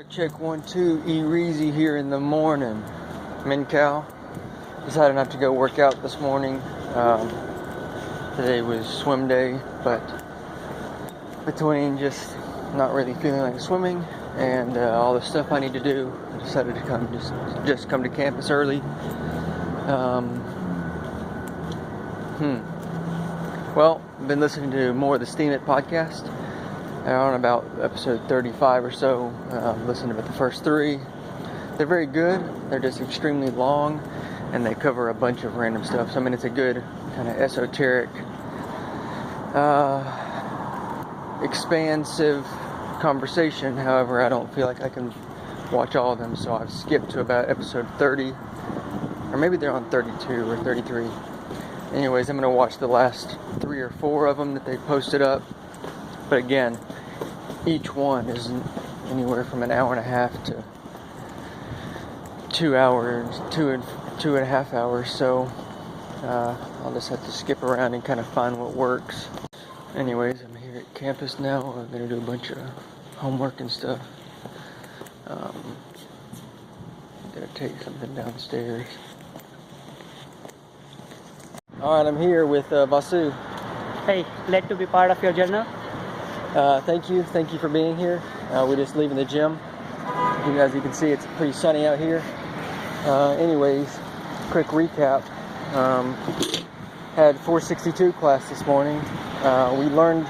Check 1, 2, Easy here in the morning. Mincal. Decided not to go work out this morning. Today was swim day, but between just not really feeling like swimming and all the stuff I need to do, I decided to come to campus early. Well, I've been listening to more of the Steam It podcast. They're on about episode 35 or so. Listened to the first 3. They're very good. They're just extremely long, and they cover a bunch of random stuff. So, I mean, it's a good kind of esoteric, expansive conversation. However, I don't feel like I can watch all of them, so I've skipped to about episode 30. Or maybe they're on 32 or 33. Anyways, I'm going to watch the last 3 or 4 of them that they posted up. But again, each one is anywhere from an hour and a half to 2 hours, two and a half hours. So I'll just have to skip around and kind of find what works. Anyways, I'm here at campus now. I'm going to do a bunch of homework and stuff. I'm going to take something downstairs. Alright, I'm here with Vasu. Hey, glad to be part of your journal. Thank you for being here. We're just leaving the gym. As you can see, it's pretty sunny out here. Anyways, quick recap. Had 462 class this morning. We learned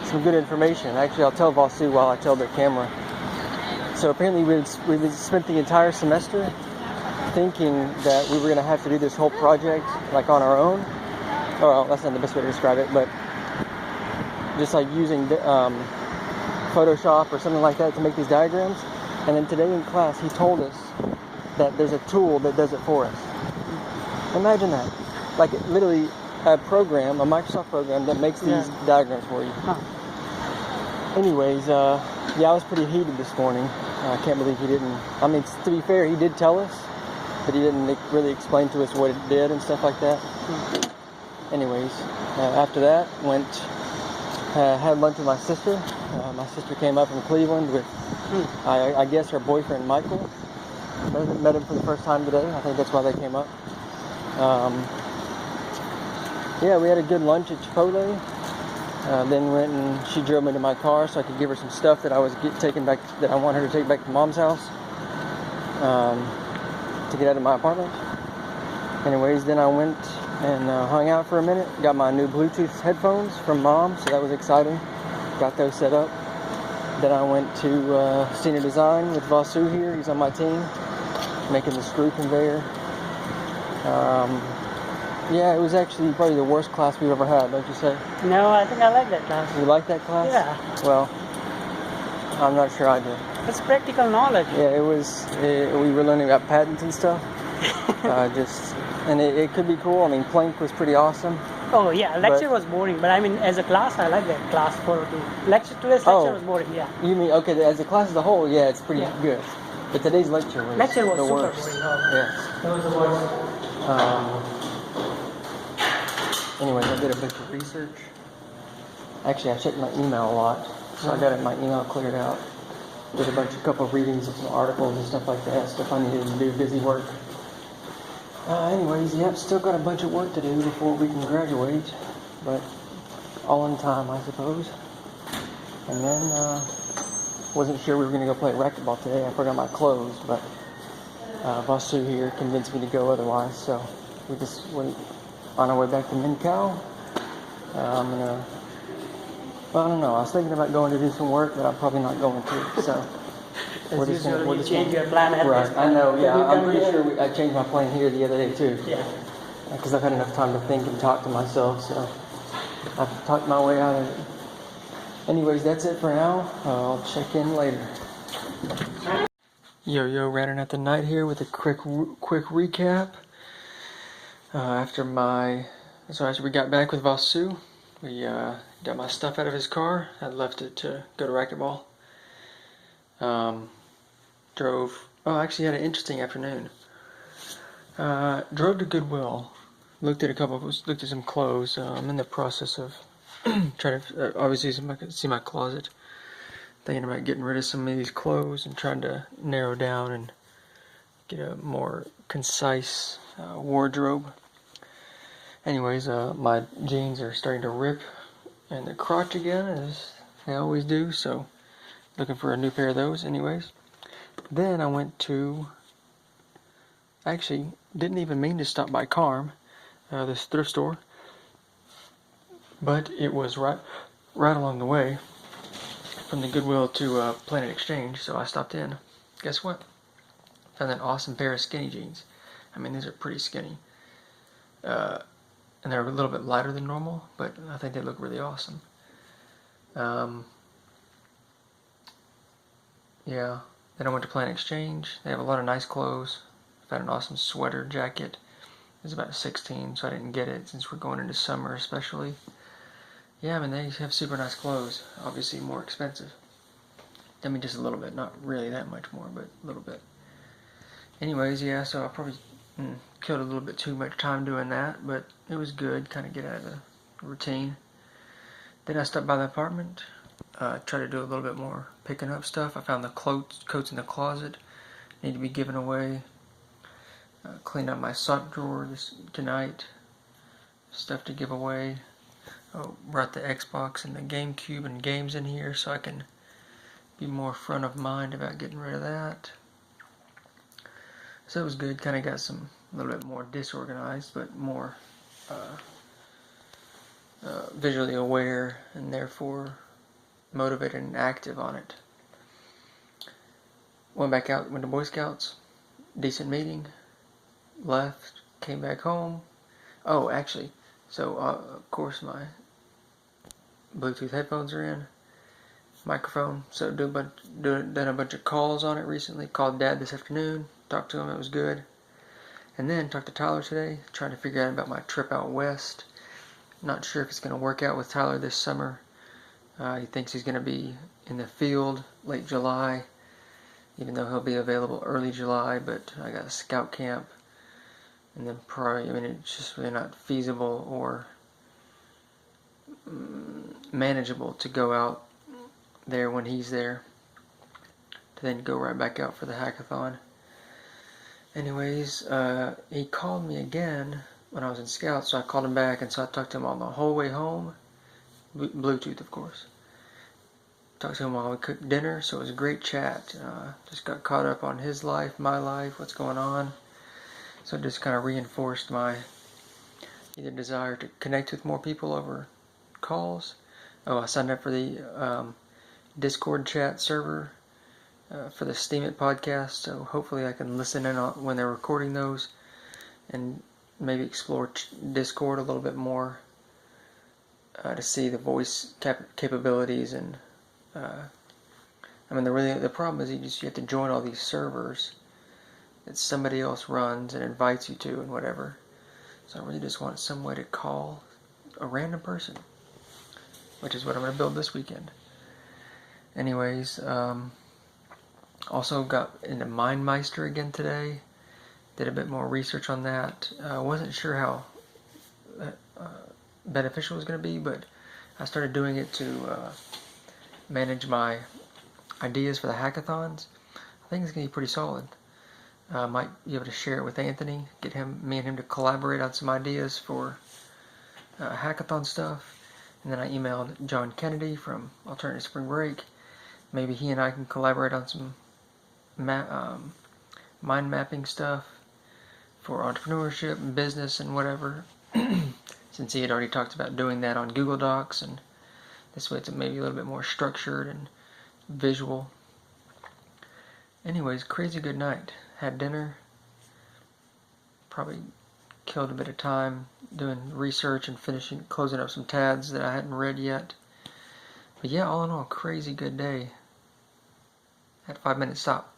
some good information. Actually, I'll tell Vasu while I tell the camera. So apparently we spent the entire semester thinking that we were going to have to do this whole project like on our own. Well, that's not the best way to describe it, but just like using Photoshop or something like that to make these diagrams. And then today in class he told us that there's a tool that does it for us. Imagine that. Like literally a program, a Microsoft program that makes these diagrams for you. Anyways, I was pretty heated this morning. I can't believe he didn't. I mean, to be fair, he did tell us, but he didn't really explain to us what it did and stuff like that. Anyways, after that, had lunch with my sister. My sister came up from Cleveland with, I guess, her boyfriend Michael. Met him for the first time today. I think that's why they came up. We had a good lunch at Chipotle. Then went and she drove me to my car so I could give her some stuff that I was taking back, that I want her to take back to Mom's house to get out of my apartment. Anyways, then I went and hung out for a minute. Got my new Bluetooth headphones from Mom, so that was exciting. Got those set up. Then I went to Senior Design with Vasu here. He's on my team, making the screw conveyor. It was actually probably the worst class we've ever had, don't you say? No, I think I like that class. You like that class? Yeah. Well, I'm not sure I do. It's practical knowledge. Yeah, we were learning about patents and stuff. And it could be cool. I mean, Plank was pretty awesome. Oh yeah, lecture was boring, but I mean, as a class, I like that class for today's lecture was boring. Yeah. You mean as a class as a whole? Yeah, it's pretty good. But today's lecture was the super worst. Boring. Yeah. That was the worst. Anyways, I did a bunch of research. Actually, I checked my email a lot, so I got my email cleared out. Did a couple of readings of some articles and stuff like that. Stuff I needed to do, busy work. Anyways, still got a bunch of work to do before we can graduate, but all in time, I suppose. And then, wasn't sure we were going to go play racquetball today. I forgot my clothes, but Vasu here convinced me to go otherwise, so we just went on our way back to Mincal. I don't know. I was thinking about going to do some work, but I'm probably not going to, so. We're just change your plan. Right, I know, yeah. I'm pretty sure I changed my plan here the other day, too. Yeah. Because I've had enough time to think and talk to myself, so I've talked my way out of it. Anyways, that's it for now. I'll check in later. Yo, running at the night here with a quick recap. After we got back with Vasu, we got my stuff out of his car. I left it to go to racquetball. Actually had an interesting afternoon. Drove to Goodwill, looked at some clothes. I'm in the process of trying to obviously see my closet, thinking about getting rid of some of these clothes and trying to narrow down and get a more concise wardrobe. Anyways, my jeans are starting to rip in the crotch again, as they always do, so looking for a new pair of those. Anyways, then I went to, actually didn't even mean to stop by Carm, this thrift store, but it was right along the way from the Goodwill to Planet Exchange, so I stopped in. Guess what? Found an awesome pair of skinny jeans. I mean, these are pretty skinny. And they're a little bit lighter than normal, but I think they look really awesome. Yeah. Then I went to Planet Exchange. They have a lot of nice clothes. Found an awesome sweater jacket. It was about 16, so I didn't get it since we're going into summer especially. Yeah, I mean, they have super nice clothes. Obviously more expensive. I mean, just a little bit. Not really that much more, but a little bit. Anyways, yeah, so I probably killed a little bit too much time doing that, but it was good, kind of get out of the routine. Then I stopped by the apartment, tried to do a little bit more picking up stuff. I found the coats in the closet, need to be given away. Cleaned out my sock drawer tonight, stuff to give away. Oh, brought the Xbox and the GameCube and games in here so I can be more front of mind about getting rid of that. So it was good, kind of got a little bit more disorganized, but more visually aware and therefore motivated and active on it. Went back out, went to Boy Scouts, decent meeting, left, came back home. Oh, actually, so of course my Bluetooth headphones are in, microphone, so done a bunch of calls on it recently. Called Dad this afternoon, talked to him, it was good. And then talked to Tyler today, trying to figure out about my trip out west. Not sure if it's going to work out with Tyler this summer. He thinks he's going to be in the field late July, even though he'll be available early July, but I got a scout camp. And then probably, I mean, it's just really not feasible or manageable to go out there when he's there, to then go right back out for the hackathon. Anyways, he called me again when I was in Scouts, so I called him back, and so I talked to him on the whole way home, Bluetooth of course. Talked to him while we cooked dinner, so it was a great chat. Just got caught up on his life, my life, what's going on. So it just kind of reinforced my either desire to connect with more people over calls. Oh, I signed up for the Discord chat server for the Steam It podcast, so hopefully I can listen in on when they're recording those and maybe explore Discord a little bit more to see the voice capabilities. And I mean, the problem is you have to join all these servers that somebody else runs and invites you to and whatever. So I really just want some way to call a random person, which is what I'm going to build this weekend. Anyways, also got into MindMeister again today. Did a bit more research on that. I wasn't sure how beneficial it was going to be, but I started doing it to manage my ideas for the hackathons. I think it's going to be pretty solid. I might be able to share it with Anthony, get me and him to collaborate on some ideas for hackathon stuff. And then I emailed John Kennedy from Alternative Spring Break. Maybe he and I can collaborate on some mind mapping stuff for entrepreneurship and business and whatever. Since he had already talked about doing that on Google Docs, and this way it's maybe a little bit more structured and visual. Anyways, crazy good night. Had dinner. Probably killed a bit of time doing research and closing up some tabs that I hadn't read yet. But yeah, all in all, crazy good day. At 5 minutes stop.